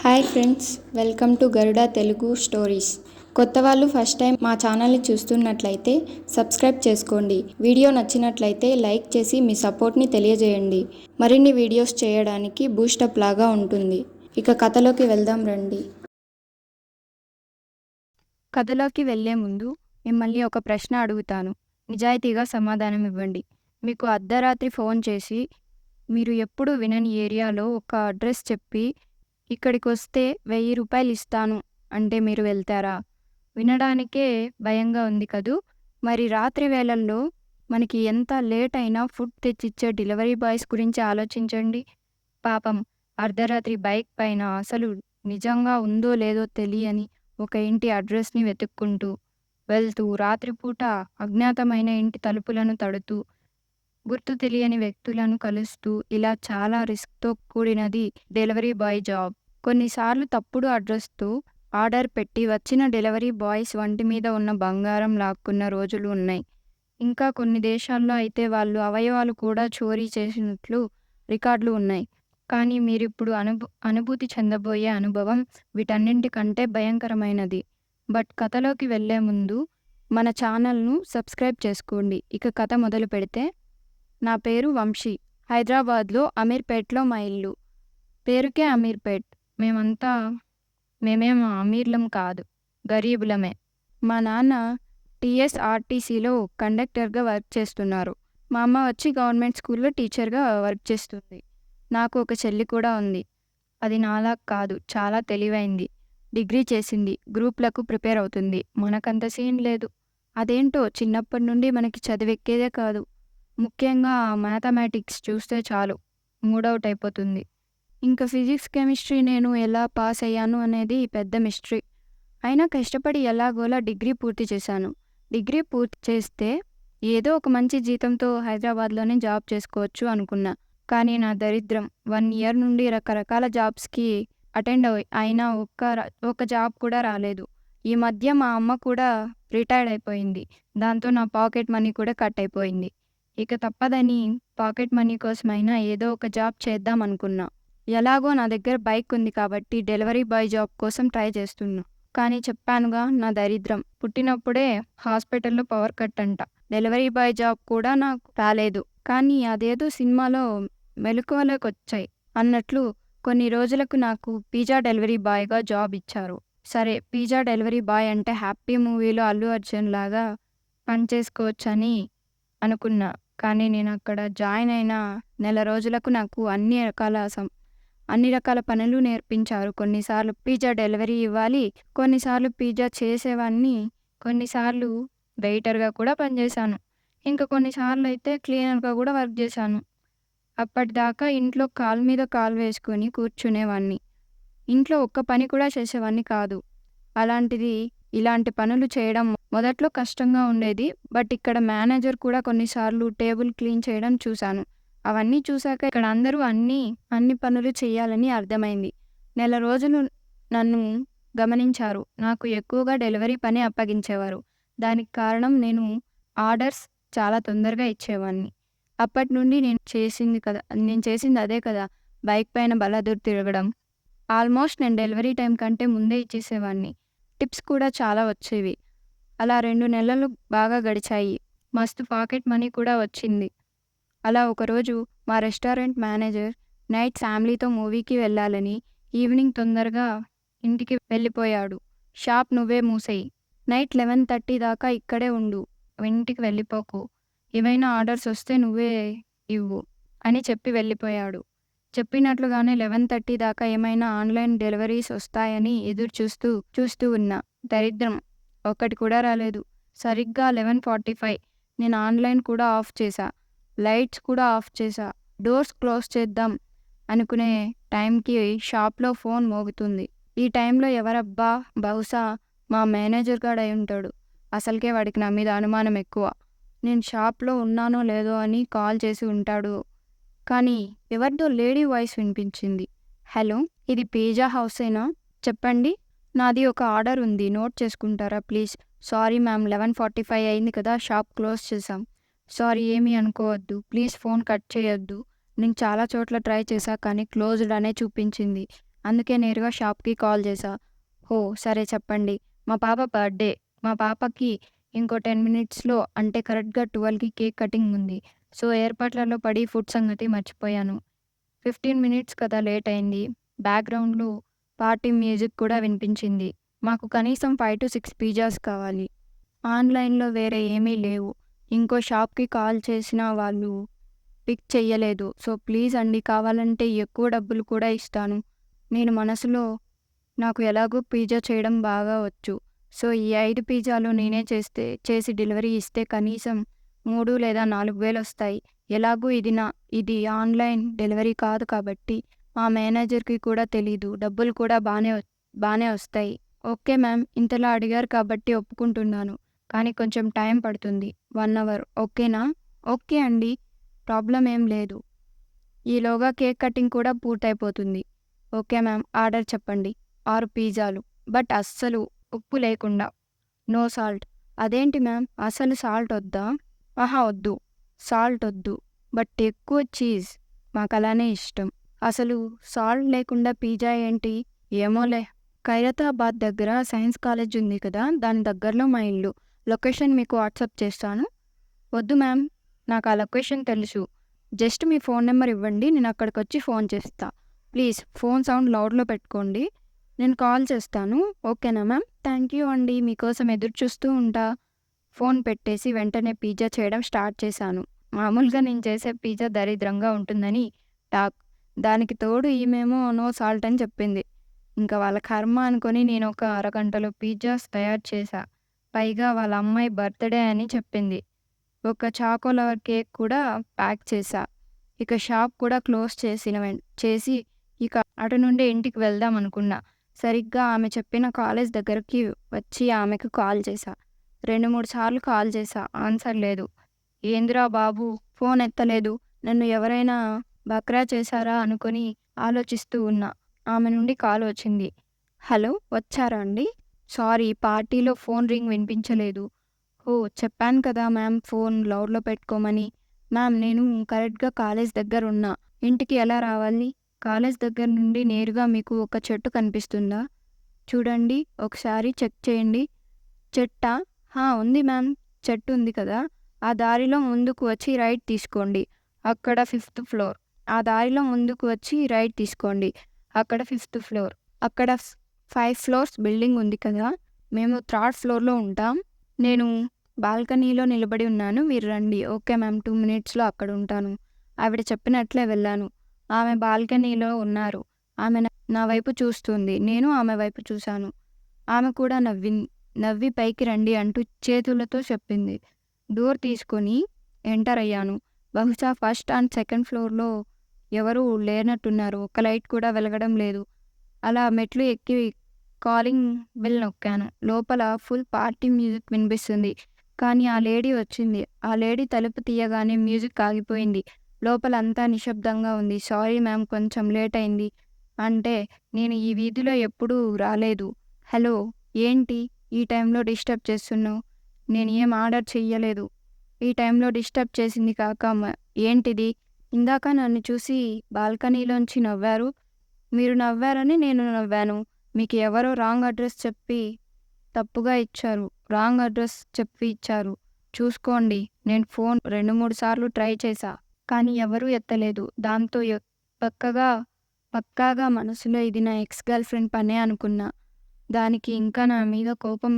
Hi friends, welcome to Garuda Telugu stories. కొత్త వాళ్ళు first time మా ఛానల్ని చూస్తున్నట్లయితే సబ్స్క్రైబ్ చేసుకోండి. వీడియో నచ్చినట్లయితే లైక్ చేసి మీ సపోర్ట్ని తెలియజేయండి. మరిన్ని వీడియోస్ చేయడానికి బూస్టప్ లాగా ఉంటుంది. ఇక కథలోకి వెళ్దాం రండి. కథలోకి వెళ్లే ముందు మిమ్మల్ని ఒక ప్రశ్న అడుగుతాను. నిజాయితీగా సమాధానం ఇవ్వండి. మీకు అర్ధరాత్రి ఫోన్ చేసి మీరు ఎప్పుడు వినని ఏరియాలో ఒక అడ్రస్ చెప్పి ఇక్కడికి వస్తే 1000 రూపాయలు ఇస్తాను అంటే మీరు వెళ్తారా? వినడానికే భయంగా ఉంది కదూ. మరి రాత్రి వేళల్లో మనకి ఎంత లేట్ అయినా ఫుడ్ తెచ్చిచ్చే డెలివరీ బాయ్స్ గురించి ఆలోచించండి. పాపం అర్ధరాత్రి బైక్ పైన అసలు నిజంగా ఉందో లేదో తెలియని ఒక ఇంటి అడ్రస్ని వెతుక్కుంటూ వెళ్తూ రాత్రిపూట అజ్ఞాతమైన ఇంటి తలుపులను తడుతూ గుర్తు తెలియని వ్యక్తులను కలుస్తూ ఇలా చాలా రిస్క్తో కూడినది డెలివరీ బాయ్ జాబ్. కొన్నిసార్లు తప్పుడు అడ్రస్తో ఆర్డర్ పెట్టి వచ్చిన డెలివరీ బాయ్స్ వంటి మీద ఉన్న బంగారం లాక్కున్న రోజులు ఉన్నాయి. ఇంకా కొన్ని దేశాల్లో అయితే వాళ్ళు అవయవాలు కూడా చోరీ చేసినట్లు రికార్డులు ఉన్నాయి. కానీ మీరిప్పుడు అనుభూతి చెందబోయే అనుభవం వీటన్నింటికంటే భయంకరమైనది. బట్ కథలోకి వెళ్లే ముందు మన ఛానల్ను సబ్స్క్రైబ్ చేసుకోండి. ఇక కథ మొదలు పెడితే, నా పేరు వంశీ. హైదరాబాద్లో అమీర్పేట్లో మా ఇల్లు. పేరుకే అమీర్పేట్. మేమేం అమీర్లం కాదు, గరీబులమే. మా నాన్న టీఎస్ఆర్టీసీలో కండక్టర్గా వర్క్ చేస్తున్నారు. మా అమ్మ వచ్చి గవర్నమెంట్ స్కూల్లో టీచర్గా వర్క్ చేస్తుంది. నాకు ఒక చెల్లి కూడా ఉంది. అది నాలా కాదు, చాలా తెలివైంది. డిగ్రీ చేసింది, గ్రూప్లకు ప్రిపేర్ అవుతుంది. మనకంత సీన్ లేదు. అదేంటో చిన్నప్పటి నుండి మనకి చదివెక్కేదే కాదు. ముఖ్యంగా మ్యాథమెటిక్స్ చూస్తే చాలు మూడౌట్ అయిపోతుంది. ఇంకా ఫిజిక్స్ కెమిస్ట్రీ నేను ఎలా పాస్ అయ్యాను అనేది పెద్ద మిస్టరీ. అయినా కష్టపడి ఎలాగోలా డిగ్రీ పూర్తి చేశాను. డిగ్రీ పూర్తి చేస్తే ఏదో ఒక మంచి జీతంతో హైదరాబాద్లోనే జాబ్ చేసుకోవచ్చు అనుకున్నా. కానీ నా దరిద్రం 1 ఇయర్ నుండి రకరకాల జాబ్స్కి అటెండ్ అయినా ఒక్క జాబ్ కూడా రాలేదు. ఈ మధ్య మా అమ్మ కూడా రిటైర్డ్ అయిపోయింది. దాంతో నా పాకెట్ మనీ కూడా కట్ అయిపోయింది. ఇక తప్పదని పాకెట్ మనీ కోసమైనా ఏదో ఒక జాబ్ చేద్దాం అనుకున్నా. ఎలాగో నా దగ్గర బైక్ ఉంది కాబట్టి డెలివరీ బాయ్ జాబ్ కోసం ట్రై చేస్తున్నా. కానీ చెప్పానుగా నా దరిద్రం. పుట్టినప్పుడే హాస్పిటల్లో పవర్ కట్ అంట. డెలివరీ బాయ్ జాబ్ కూడా నాకు రాలేదు. కానీ అదేదో సినిమాలో మెలకువలోకొచ్చాయి అన్నట్లు కొన్ని రోజులకు నాకు పిజ్జా డెలివరీ బాయ్గా జాబ్ ఇచ్చారు. సరే, పిజ్జా డెలివరీ బాయ్ అంటే హ్యాపీ మూవీలో అల్లు అర్జున్ లాగా పనిచేసుకోవచ్చని అనుకున్నా. కానీ నేను అక్కడ జాయిన్ అయిన నెల రోజులకు నాకు అన్ని రకాల పనులు నేర్పించారు. కొన్నిసార్లు పిజ్జా డెలివరీ ఇవ్వాలి, కొన్నిసార్లు పిజ్జా చేసేవాడిని, కొన్నిసార్లు వెయిటర్గా కూడా పనిచేశాను. ఇంకా కొన్నిసార్లు అయితే క్లీనర్గా కూడా వర్క్ చేశాను. అప్పటిదాకా ఇంట్లో కాలు మీద కాలు వేసుకొని కూర్చునేవాడిని. ఇంట్లో ఒక్క పని కూడా చేసేవాడిని కాదు. అలాంటిది ఇలాంటి పనులు చేయడం మొదట్లో కష్టంగా ఉండేది. బట్ ఇక్కడ మేనేజర్ కూడా కొన్నిసార్లు టేబుల్ క్లీన్ చేయడం చూశాను. అవన్నీ చూశాక ఇక్కడ అందరూ అన్ని పనులు చేయాలని అర్థమైంది. నెల రోజులు నన్ను గమనించారు. నాకు ఎక్కువగా డెలివరీ పని అప్పగించేవారు. దానికి కారణం నేను ఆర్డర్స్ చాలా తొందరగా ఇచ్చేవాడిని. అప్పటి నుండి నేను చేసింది అదే కదా, బైక్ పైన బలాదూర్ తిరగడం. ఆల్మోస్ట్ నేను డెలివరీ టైం కంటే ముందే ఇచ్చేసేవాడిని. టిప్స్ కూడా చాలా వచ్చేవి. అలా 2 నెలలు బాగా గడిచాయి. మస్తు పాకెట్ మనీ కూడా వచ్చింది. అలా ఒకరోజు మా రెస్టారెంట్ మేనేజర్ నైట్ ఫ్యామిలీతో మూవీకి వెళ్ళాలని ఈవినింగ్ తొందరగా ఇంటికి వెళ్ళిపోయాడు. షాప్ నువ్వే మూసేయి, నైట్ 11:30 దాకా ఇక్కడే ఉండు, ఇంటికి వెళ్ళిపోకు, ఏవైనా ఆర్డర్స్ వస్తే నువ్వే ఇవ్వు అని చెప్పి వెళ్ళిపోయాడు. చెప్పినట్లుగానే 11:30 దాకా ఏమైనా ఆన్లైన్ డెలివరీస్ వస్తాయని ఎదురు చూస్తూ ఉన్నా. దరిద్రం, ఒక్కటి కూడా రాలేదు. సరిగ్గా 11:45 నేను ఆన్లైన్ కూడా ఆఫ్ చేశా, లైట్స్ కూడా ఆఫ్ చేశా. డోర్స్ క్లోజ్ చేద్దాం అనుకునే టైంకి షాప్లో ఫోన్ మోగుతుంది. ఈ టైంలో ఎవరబ్బా, బహుశా మా మేనేజర్ గాడు అయి ఉంటాడు. అసలుకే వాడికి నా మీద అనుమానం ఎక్కువ. నేను షాప్లో ఉన్నానో లేదో అని కాల్ చేసి ఉంటాడు. కానీ ఎవరిదో లేడీ వాయిస్ వినిపించింది. హలో, ఇది పిజ్జా హౌసేనా? చెప్పండి, నాది ఒక ఆర్డర్ ఉంది, నోట్ చేసుకుంటారా ప్లీజ్? సారీ మ్యామ్, 11:45 అయింది కదా, షాప్ క్లోజ్ చేసాం. సారీ, ఏమీ అనుకోవద్దు, ప్లీజ్ ఫోన్ కట్ చేయొద్దు. నేను చాలా చోట్ల ట్రై చేశా కానీ క్లోజ్డ్ అనే చూపించింది. అందుకే నేరుగా షాప్‌కి కాల్ చేశా. ఓ సరే చెప్పండి. మా పాప బర్త్‌డే. మా పాపకి ఇంకో 10 మినిట్స్‌లో అంటే కరెక్ట్‌గా 12కి కేక్ కటింగ్ ఉంది. సో, ఏర్పాట్లలో పడి ఫుడ్ సంగతి మర్చిపోయాను. 15 మినిట్స్ కదా లేట్ అయింది. బ్యాక్‌గ్రౌండ్‌లో పార్టీ మ్యూజిక్ కూడా వినిపించింది. మాకు కనీసం 5-6 పిజ్జాస్ కావాలి. ఆన్‌లైన్‌లో వేరే ఏమీ లేవు. ఇంకో షాప్‌కి కాల్ చేసినా వాళ్ళు పిక్ చెయ్యలేదు. సో, ప్లీజ్ అండి కావాలంటే ఎక్కువ డబ్బులు కూడా ఇస్తాను. నేను మనసులో నాకు ఎలాగో పిజ్జా చేయడం బాగా వచ్చు. సో, ఈ 5 పిజ్జాలు నేనే చేసి డెలివరీ ఇస్తే కనీసం 3 లేదా 4,000 వస్తాయి. ఎలాగూ ఇది ఆన్‌లైన్ డెలివరీ కాదు కాబట్టి మా మేనేజర్‌కి కూడా తెలీదు. డబ్బులు కూడా బానే వస్తాయి. Okay ma'am. ఇంతలా అడిగారు కాబట్టి ఒప్పుకుంటున్నాను. కానీ కొంచెం టైం పడుతుంది. 1 అవర్ ఓకేనా? ఓకే అండి. ప్రాబ్లమ్ ఏం లేదు. ఈలోగా కేక్ కటింగ్ కూడా పూర్తయిపోతుంది. Okay ma'am. ఆర్డర్ చెప్పండి. 6 పిజ్జాలు. బట్ అస్సలు ఉప్పు లేకుండా. No salt. అదేంటి మ్యామ్ అసలు సాల్ట్ వద్దా? ఆహా వద్దు. సాల్ట్ వద్దు. బట్ ఎక్కువ చీజ్. మాకలానే ఇష్టం. అసలు సాల్ట్ లేకుండా పిజ్జా ఏంటి? ఏమోలే. ఖైరతాబాద్ దగ్గర సైన్స్ కాలేజ్ ఉంది కదా! దాని దగ్గరలో మా ఇల్లు. లొకేషన్ మీకు వాట్సాప్ చేస్తాను. వద్దు మ్యామ్. నాకు ఆ లొకేషన్ తెలుసు. జస్ట్ మీ ఫోన్ నెంబర్ ఇవ్వండి. నేను అక్కడికొచ్చి ఫోన్ చేస్తా. ప్లీజ్ ఫోన్ సౌండ్ లౌడ్‌లో పెట్టుకోండి. నేను కాల్ చేస్తాను. ఓకేనా మ్యామ్? థ్యాంక్ యూ అండి. మీకోసం ఎదురు చూస్తూ ఉంటా. ఫోన్ పెట్టేసి వెంటనే పిజ్జా చేయడం స్టార్ట్ చేశాను. మామూలుగా నేను చేసే పిజ్జా దరిద్రంగా ఉంటుందని టాక్. దానికి తోడు ఈమేమో నో సాల్ట్ అని చెప్పింది. ఇంక వాళ్ళ కర్మ అనుకోని నేనొక అరగంటలో పిజ్జాస్ తయారు చేశా. పైగా వాళ్ళ అమ్మాయి బర్త్‌డే అని చెప్పింది. ఒక చాకో లవర్ కేక్ కూడా ప్యాక్ చేశా. ఇక షాప్ కూడా క్లోజ్ చేసి ఇక అటు నుండి ఇంటికి వెళ్దాం అనుకున్నా. సరిగ్గా ఆమె చెప్పిన కాలేజ్ దగ్గరికి వచ్చి ఆమెకు కాల్ చేశా. 2, 3 సార్లు కాల్ చేశా. ఆన్సర్ లేదు. ఏందిరా బాబు ఫోన్ ఎత్తలేదు. నన్ను ఎవరైనా బక్రా చేశారా అనుకుని ఆలోచిస్తూ ఉన్నా. ఆమె నుండి కాల్ వచ్చింది. హలో వచ్చారా అండి? సారీ పార్టీలో ఫోన్ రింగ్ వినిపించలేదు. ఓహ్! చెప్పాను కదా మ్యామ్ ఫోన్ లౌడ్‌లో పెట్టుకోమని. మ్యామ్ నేను కరెక్ట్‌గా కాలేజ్ దగ్గరున్నా. ఇంటికి ఎలా రావాలి? కాలేజ్ దగ్గర నుండి నేరుగా మీకు ఒక చెట్టు కనిపిస్తుందా? చూడండి ఒకసారి చెక్ చేయండి. చెట్టా? ఉంది మ్యామ్. చెట్టు ఉంది కదా! ఆ దారిలో ముందుకు వచ్చి రైట్ తీసుకోండి. అక్కడ ఫిఫ్త్ ఫ్లోర్. ఆ దారిలో ముందుకు వచ్చి రైట్ తీసుకోండి. అక్కడ ఫిఫ్త్ ఫ్లోర్. అక్కడ 5 ఫ్లోర్స్ బిల్డింగ్ ఉంది కదా! మేము థర్డ్ ఫ్లోర్‌లో ఉంటాం. నేను బాల్కనీలో నిలబడి ఉన్నాను. మీరు రండి. ఓకే మ్యామ్ 2 మినిట్స్‌లో అక్కడుంటాను. ఆవిడ చెప్పినట్లే వెళ్ళాను. ఆమె బాల్కనీలో ఉన్నారు. ఆమె నా వైపు చూస్తుంది. నేను ఆమె వైపు చూశాను. ఆమె కూడా నవ్వి పైకి రండి అంటూ చేతులతో చెప్పింది. డోర్ తీసుకొని ఎంటర్ అయ్యాను. బహుశా ఫస్ట్ అండ్ సెకండ్ ఫ్లోర్‌లో ఎవరూ లేనట్టున్నారు. ఒక్క లైట్ కూడా వెలగడం లేదు. అలా మెట్లు ఎక్కి కాలింగ్ బెల్ నొక్కాను. లోపల ఫుల్ పార్టీ మ్యూజిక్ వినిపిస్తుంది. కానీ ఆ లేడీ వచ్చింది. ఆ లేడీ తలుపు తీయగానే మ్యూజిక్ ఆగిపోయింది. లోపల అంతా నిశ్శబ్దంగా ఉంది. సారీ మ్యామ్ కొంచెం లేట్ అయింది. అంటే నేను ఈ వీధిలో ఎప్పుడూ రాలేదు. హలో ఏంటి ఈ టైంలో డిస్టర్బ్ చేస్తున్నావు? నేను ఏం ఆర్డర్ చెయ్యలేదు. ఈ టైంలో డిస్టర్బ్ చేసింది కాక ఏంటిది? ఇందాక నన్ను చూసి బాల్కనీలోంచి నవ్వారు. మీరు నవ్వారని నేను నవ్వాను. మీకు ఎవరో రాంగ్ అడ్రస్ చెప్పి తప్పుగా ఇచ్చారు. రాంగ్ అడ్రస్ చెప్పి ఇచ్చారు. చూసుకోండి. నేను ఫోన్ 2, 3 సార్లు ట్రై చేశా. కానీ ఎవరూ ఎత్తలేదు. దాంతో పక్కాగా మనసులో ఇది నా ఎక్స్ గర్ల్ ఫ్రెండ్ పనే అనుకున్నా. దానికి ఇంకా నా మీద కోపం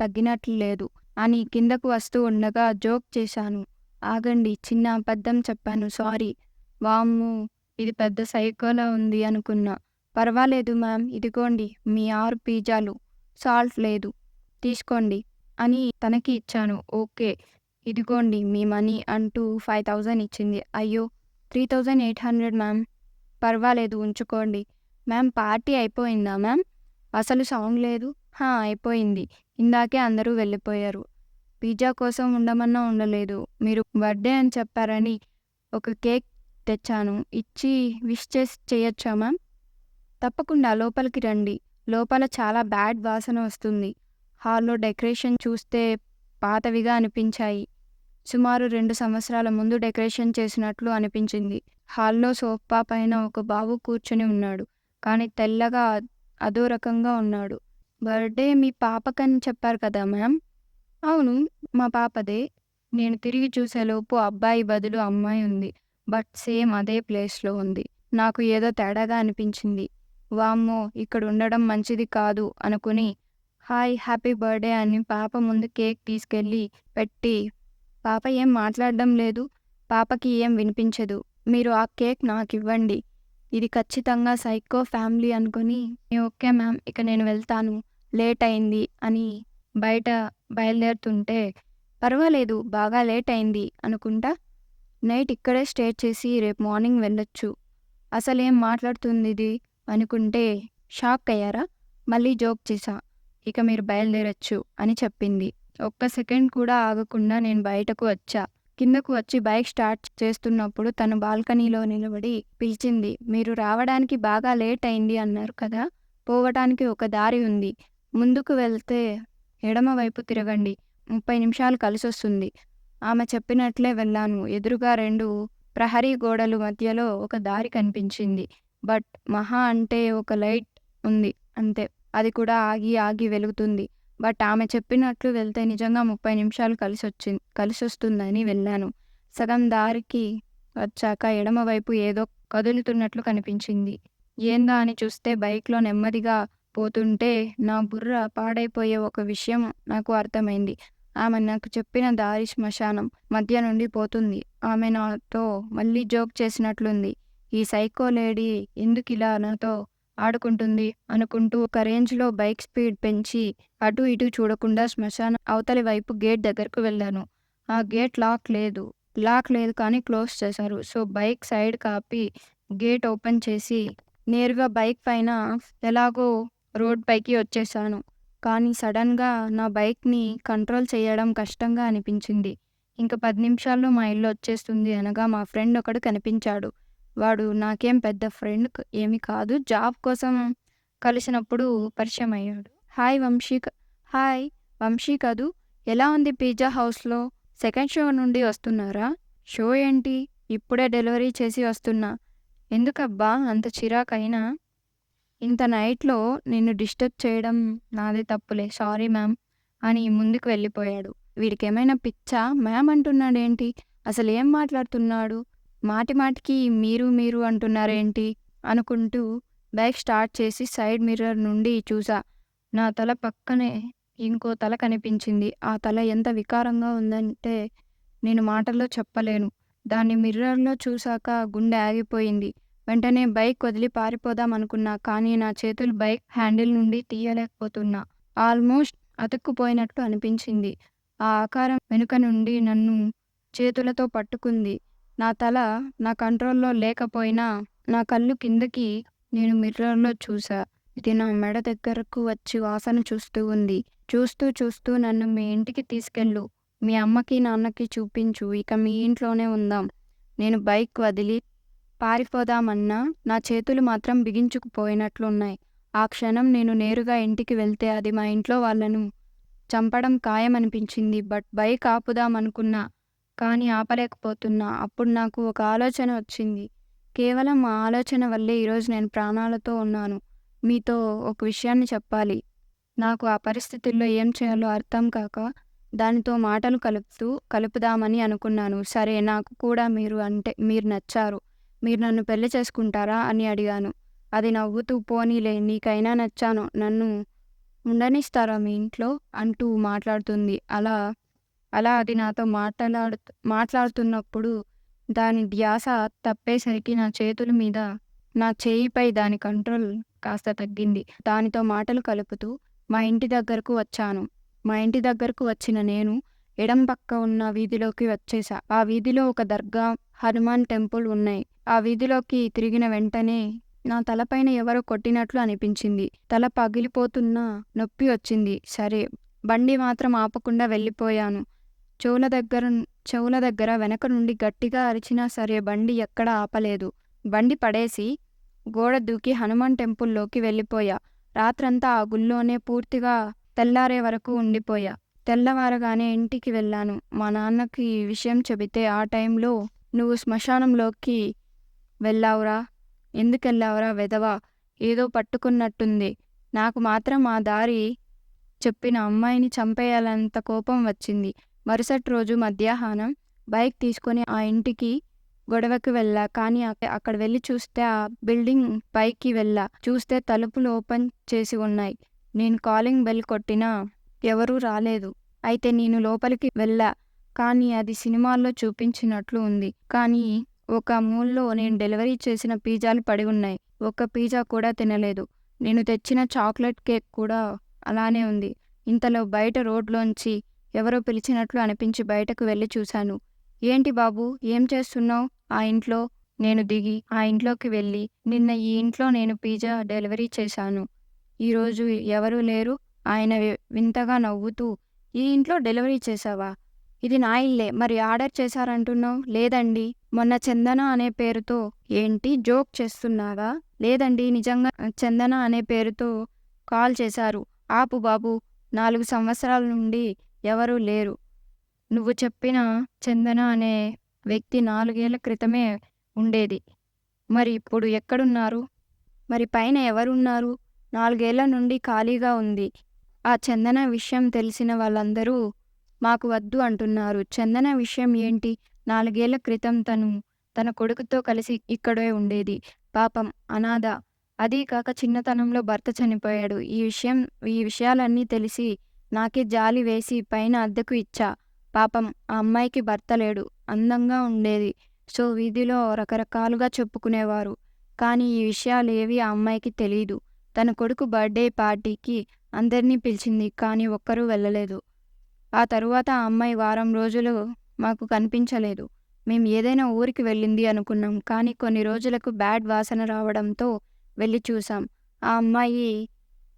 తగ్గినట్లు లేదు అని కిందకు వస్తూ ఉండగా జోక్ చేశాను. ఆగండి చిన్న అబద్ధం చెప్పాను సారీ. వామ్మో! ఇది పెద్ద సైకోలా ఉంది అనుకున్నా. పర్వాలేదు మ్యామ్ ఇదిగోండి మీ 6 పిజ్జాలు. సాల్ట్ లేదు. తీసుకోండి అని తనకి ఇచ్చాను. ఓకే. ఇదిగోండి మీ మనీ అంటూ 5,000 ఇచ్చింది. అయ్యో! 3,800 మ్యామ్. పర్వాలేదు ఉంచుకోండి. మ్యామ్ పార్టీ అయిపోయిందా మ్యామ్? అసలు సౌండ్ లేదు. అయిపోయింది. ఇందాకే అందరూ వెళ్ళిపోయారు. పిజ్జా కోసం ఉండమన్నా ఉండలేదు. మీరు బర్త్‌డే అని చెప్పారని ఒక కేక్ తెచ్చాను. ఇచ్చి విష్ చేయొచ్చా మ్యామ్? తప్పకుండా లోపలికి రండి. లోపల చాలా బ్యాడ్ వాసన వస్తుంది. హాల్‌లో డెకరేషన్ చూస్తే పాతవిగా అనిపించాయి. సుమారు 2 సంవత్సరాల ముందు డెకరేషన్ చేసినట్లు అనిపించింది. హాల్‌లో సోఫా పైన ఒక బాబు కూర్చొని ఉన్నాడు. కానీ తెల్లగా అదో రకంగా ఉన్నాడు. బర్త్‌డే మీ పాపకని చెప్పారు కదా మ్యామ్? అవును. మా పాపదే. నేను తిరిగి చూసేలోపు అబ్బాయి బదులు అమ్మాయి ఉంది. బట్ సేమ్ అదే ప్లేస్‌లో ఉంది. నాకు ఏదో తేడాగా అనిపించింది. వామ్మో! ఇక్కడుండడం మంచిది కాదు అనుకుని హాయ్! హ్యాపీ బర్త్‌డే అని పాప ముందు కేక్ తీసుకెళ్ళి పెట్టి, పాప ఏం మాట్లాడడం లేదు. పాపకి ఏం వినిపించదు. మీరు ఆ కేక్ నాకివ్వండి. ఇది ఖచ్చితంగా సైకో ఫ్యామిలీ అనుకుని ఓకే మ్యామ్. ఇక నేను వెళ్తాను. లేట్ అయింది అని బయట బయలుదేరుతుంటే, పర్వాలేదు బాగా లేట్ అయింది అనుకుంటా నైట్ ఇక్కడే స్టే చేసి రేపు మార్నింగ్ వెళ్ళొచ్చు. అసలేం మాట్లాడుతుందిది అనుకుంటే షాక్ అయ్యారా? మళ్ళీ జోక్ చేశా. ఇక మీరు బయలుదేరొచ్చు అని చెప్పింది. ఒక్క సెకండ్ కూడా ఆగకుండా నేను బయటకు వచ్చా. కిందకు వచ్చి బైక్ స్టార్ట్ చేస్తున్నప్పుడు తను బాల్కనీలో నిలబడి పిలిచింది. మీరు రావడానికి బాగా లేట్ అయింది అన్నారు కదా! పోవటానికి ఒక దారి ఉంది. ముందుకు వెళ్తే ఎడమ వైపు తిరగండి. 30 నిమిషాలు కలిసొస్తుంది. ఆమె చెప్పినట్లే వెళ్ళాను. ఎదురుగా 2 ప్రహరీ గోడలు మధ్యలో ఒక దారి కనిపించింది. బట్ మహా అంటే ఒక లైట్ ఉంది అంతే. అది కూడా ఆగి ఆగి వెలుగుతుంది. బట్ ఆమె చెప్పినట్లు వెళ్తే నిజంగా 30 నిమిషాలు కలిసొస్తుందని వెళ్ళాను. సగం దారికి వచ్చాక ఎడమవైపు ఏదో కదులుతున్నట్లు కనిపించింది. ఏందా అని చూస్తే బైక్‌లో నెమ్మదిగా పోతుంటే నా బుర్ర పాడైపోయే ఒక విషయం నాకు అర్థమైంది. ఆమె నాకు చెప్పిన దారి శ్మశానం మధ్య నుండి పోతుంది. ఆమె నాతో మళ్ళీ జోక్ చేసినట్లుంది. ఈ సైకో లేడీ ఎందుకిలా నాతో ఆడుకుంటుంది అనుకుంటూ ఒక రేంజ్‌లో బైక్ స్పీడ్ పెంచి అటూ ఇటూ చూడకుండా శ్మశానం అవతలి వైపు గేట్ దగ్గరకు వెళ్ళాను. ఆ గేట్ లాక్ లేదు కానీ క్లోజ్ చేశారు. సో, బైక్ సైడ్ ఆపి గేట్ ఓపెన్ చేసి నేరుగా బైక్ పైన ఎలాగో రోడ్ పైకి వచ్చేశాను. కానీ సడన్‌గా నా బైక్‌ని కంట్రోల్ చేయడం కష్టంగా అనిపించింది. ఇంక 10 నిమిషాల్లో మా ఇల్లు వచ్చేస్తుంది అనగా మా ఫ్రెండ్ ఒకడు కనిపించాడు. వాడు నాకేం పెద్ద ఫ్రెండ్ ఏమీ కాదు. జాబ్ కోసం కలిసినప్పుడు పరిచయమయ్యాడు. హాయ్ వంశీ కదూ! ఎలా ఉంది పిజ్జా హౌస్‌లో? సెకండ్ షో నుండి వస్తున్నారా? షో ఏంటి? ఇప్పుడే డెలివరీ చేసి వస్తున్నా. ఎందుకబ్బా అంత చిరాకయినా? ఇంత నైట్‌లో నిన్ను డిస్టర్బ్ చేయడం నాదే తప్పులే. సారీ మ్యామ్ అని ముందుకు వెళ్ళిపోయాడు. వీడికేమైనా పిచ్చా? మ్యామ్ అంటున్నాడేంటి? అసలేం మాట్లాడుతున్నాడు? మాటిమాటికి మీరు అంటున్నారేంటి? అనుకుంటూ బైక్ స్టార్ట్ చేసి సైడ్ మిర్రర్ నుండి చూసా. నా తల పక్కనే ఇంకో తల కనిపించింది. ఆ తల ఎంత వికారంగా ఉందంటే నేను మాటల్లో చెప్పలేను. దాన్ని మిర్రర్‌లో చూసాక గుండె ఆగిపోయింది. వెంటనే బైక్ వదిలి పారిపోదాం అనుకున్నా. కానీ నా చేతులు బైక్ హ్యాండిల్ నుండి తీయలేకపోతున్నా. ఆల్మోస్ట్ అతుక్కుపోయినట్లు అనిపించింది. ఆ ఆకారం వెనుక నుండి నన్ను చేతులతో పట్టుకుంది. నా తల నా కంట్రోల్‌లో లేకపోయినా నా కళ్ళు కిందకి నేను మిర్రర్‌లో చూసా. ఇది నా మెడ దగ్గరకు వచ్చి వాసన చూస్తూ ఉంది. చూస్తూ నన్ను మీ ఇంటికి తీసుకెళ్ళు. మీ అమ్మకి, నాన్నకి చూపించు. ఇక మీ ఇంట్లోనే ఉందాం. నేను బైక్ వదిలి పారిపోదామన్నా నా చేతులు మాత్రం బిగించుకుపోయినట్లున్నాయి. ఆ క్షణం నేను నేరుగా ఇంటికి వెళ్తే అది మా ఇంట్లో వాళ్ళను చంపడం ఖాయమనిపించింది. But bike ఆపుదామనుకున్నా. కానీ ఆపలేకపోతున్నా. అప్పుడు నాకు ఒక ఆలోచన వచ్చింది. కేవలం ఆ ఆలోచన వల్లే ఈరోజు నేను ప్రాణాలతో ఉన్నాను. మీతో ఒక విషయాన్ని చెప్పాలి. నాకు ఆ పరిస్థితుల్లో ఏం చేయాలో అర్థం కాక దానితో మాటలు కలుపుదామని అనుకున్నాను. సరే, నాకు కూడా మీరు నచ్చారు. మీరు నన్ను పెళ్లి చేసుకుంటారా అని అడిగాను. అది నవ్వుతూ పోనీలే, నీకైనా నచ్చాను. నన్ను ఉండనిస్తారా మీ ఇంట్లో అంటూ మాట్లాడుతుంది. అలా అది నాతో మాట్లాడుతున్నప్పుడు దాని ధ్యాస తప్పేసరికి నా చేయిపై దాని కంట్రోల్ కాస్త తగ్గింది. దానితో మాటలు కలుపుతూ మా ఇంటి దగ్గరకు వచ్చాను. మా ఇంటి దగ్గరకు వచ్చిన నేను ఎడం పక్క ఉన్న వీధిలోకి వచ్చేసా. ఆ వీధిలో ఒక దర్గా, హనుమాన్ టెంపుల్ ఉన్నాయి. ఆ వీధిలోకి తిరిగిన వెంటనే నా తలపైన ఎవరో కొట్టినట్లు అనిపించింది. తల పగిలిపోతున్నా నొప్పి వచ్చింది. సరే, బండి మాత్రం ఆపకుండా వెళ్ళిపోయాను. చెవుల దగ్గర వెనక నుండి గట్టిగా అరిచినా సరే బండి ఎక్కడా ఆపలేదు. బండి పడేసి గోడ దూకి హనుమాన్ టెంపుల్లోకి వెళ్ళిపోయా. రాత్రంతా ఆ గుళ్ళోనే పూర్తిగా తెల్లారే వరకు ఉండిపోయా. తెల్లవారగానే ఇంటికి వెళ్ళాను. మా నాన్నకి ఈ విషయం చెబితే ఆ టైంలో నువ్వు శ్మశానంలోకి వెళ్ళావురా? ఎందుకెళ్ళావురా వెధవా? ఏదో పట్టుకున్నట్టుంది. నాకు మాత్రం ఆ దారి చెప్పిన అమ్మాయిని చంపేయాలంత కోపం వచ్చింది. మరుసటి రోజు మధ్యాహ్నం బైక్ తీసుకొని ఆ ఇంటికి గొడవకి వెళ్ళా. కానీ అక్కడ వెళ్ళి చూస్తే ఆ బిల్డింగ్ పైకి వెళ్ళా. చూస్తే తలుపులు ఓపెన్ చేసి ఉన్నాయి. నేను కాలింగ్ బెల్ కొట్టినా ఎవరూ రాలేదు. అయితే నేను లోపలికి వెళ్ళా. కానీ అది సినిమాల్లో చూపించినట్లు ఉంది. కానీ ఒక మూలలో నేను డెలివరీ చేసిన పిజ్జాలు పడి ఉన్నాయి. ఒక్క పిజ్జా కూడా తినలేదు. నేను తెచ్చిన చాక్లెట్ కేక్ కూడా అలానే ఉంది. ఇంతలో బయట రోడ్లోంచి ఎవరో పిలిచినట్లు అనిపించి బయటకు వెళ్ళి చూశాను. ఏంటి బాబూ, ఏం చేస్తున్నావ్ ఆ ఇంట్లో? నేను దిగి ఆ ఇంట్లోకి వెళ్ళి, నిన్న ఈ ఇంట్లో నేను పిజ్జా డెలివరీ చేశాను. ఈరోజు ఎవరూ లేరు. ఆయన వింతగా నవ్వుతూ, ఈ ఇంట్లో డెలివరీ చేశావా? ఇది నా ఇల్లే, మరి ఆర్డర్ చేశారంటున్నావ్? లేదండి, మొన్న చందన అనే పేరుతో. ఏంటి, జోక్ చేస్తున్నావా? లేదండి, నిజంగా చందన అనే పేరుతో కాల్ చేశారు. ఆపు బాబూ, 4 సంవత్సరాల నుండి ఎవరూ లేరు. నువ్వు చెప్పిన చందన అనే వ్యక్తి 4 ఏళ్ల క్రితమే ఉండేది. మరి ఇప్పుడు ఎక్కడున్నారు? మరి పైన ఎవరున్నారు? 4 ఏళ్ల నుండి ఖాళీగా ఉంది. ఆ చందన విషయం తెలిసిన వాళ్ళందరూ మాకు వద్దు అంటున్నారు. చందన విషయం ఏంటి? 4 ఏళ్ల క్రితం తన కొడుకుతో కలిసి ఇక్కడే ఉండేది. పాపం అనాథ. అదీ కాక చిన్నతనంలో భర్త చనిపోయాడు. ఈ విషయాలన్నీ తెలిసి నాకే జాలి వేసి పైన అద్దెకు ఇచ్చా. పాపం ఆ అమ్మాయికి భర్త లేడు. అందంగా ఉండేది. సో వీధిలో రకరకాలుగా చెప్పుకునేవారు. కానీ ఈ విషయాలు ఏవీ ఆ అమ్మాయికి తెలీదు. తన కొడుకు బర్త్డే పార్టీకి అందరినీ పిలిచింది. కానీ ఒక్కరూ వెళ్ళలేదు. ఆ తరువాత ఆ అమ్మాయి వారం రోజులు మాకు కనిపించలేదు. మేం ఏదైనా ఊరికి వెళ్ళింది అనుకున్నాం. కానీ కొన్ని రోజులకు బ్యాడ్ వాసన రావడంతో వెళ్ళి చూసాం. ఆ అమ్మాయి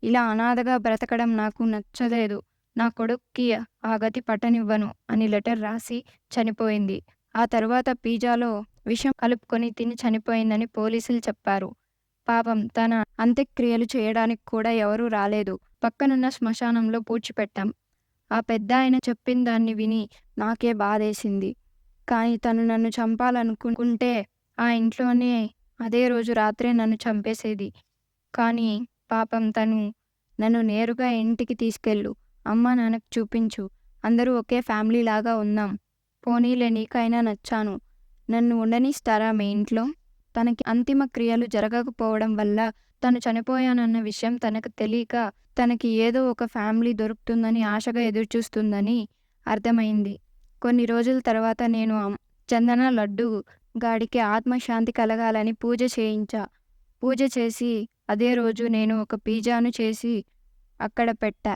ఇలా అనాథగా బ్రతకడం నాకు నచ్చలేదు. నా కొడుక్కి ఆ గతి పట్టనివ్వను అని లెటర్ రాసి చనిపోయింది. ఆ తరువాత పిజ్జాలో విషం కలుపుకొని తిని చనిపోయిందని పోలీసులు చెప్పారు. పాపం తన అంత్యక్రియలు చేయడానికి కూడా ఎవరూ రాలేదు. పక్కనున్న శ్మశానంలో పూడ్చిపెట్టాం. ఆ పెద్దాయన చెప్పిన దాన్ని విని నాకే బాధేసింది. కానీ తను నన్ను చంపాలనుకుంటే ఆ ఇంట్లోనే అదే రోజు రాత్రే నన్ను చంపేసేది. కానీ పాపం నన్ను నేరుగా ఇంటికి తీసుకెళ్ళు. అమ్మా నాన్నకు చూపించు. అందరూ ఒకే ఫ్యామిలీలాగా ఉన్నాం. పోనీలే, నీకైనా నచ్చాను. నన్ను ఉండనిస్తారా మీ ఇంట్లో? తనకి అంతిమ క్రియలు జరగకపోవడం వల్ల తను చనిపోయానన్న విషయం తనకు తెలియక తనకి ఏదో ఒక ఫ్యామిలీ దొరుకుతుందని ఆశగా ఎదురుచూస్తుందని అర్థమైంది. కొన్ని రోజుల తర్వాత నేను చందన లడ్డు గాడికి ఆత్మశాంతి కలగాలని పూజ చేయించా. పూజ చేసి అదే రోజు నేను ఒక పిజ్జాను చేసి అక్కడ పెట్టా.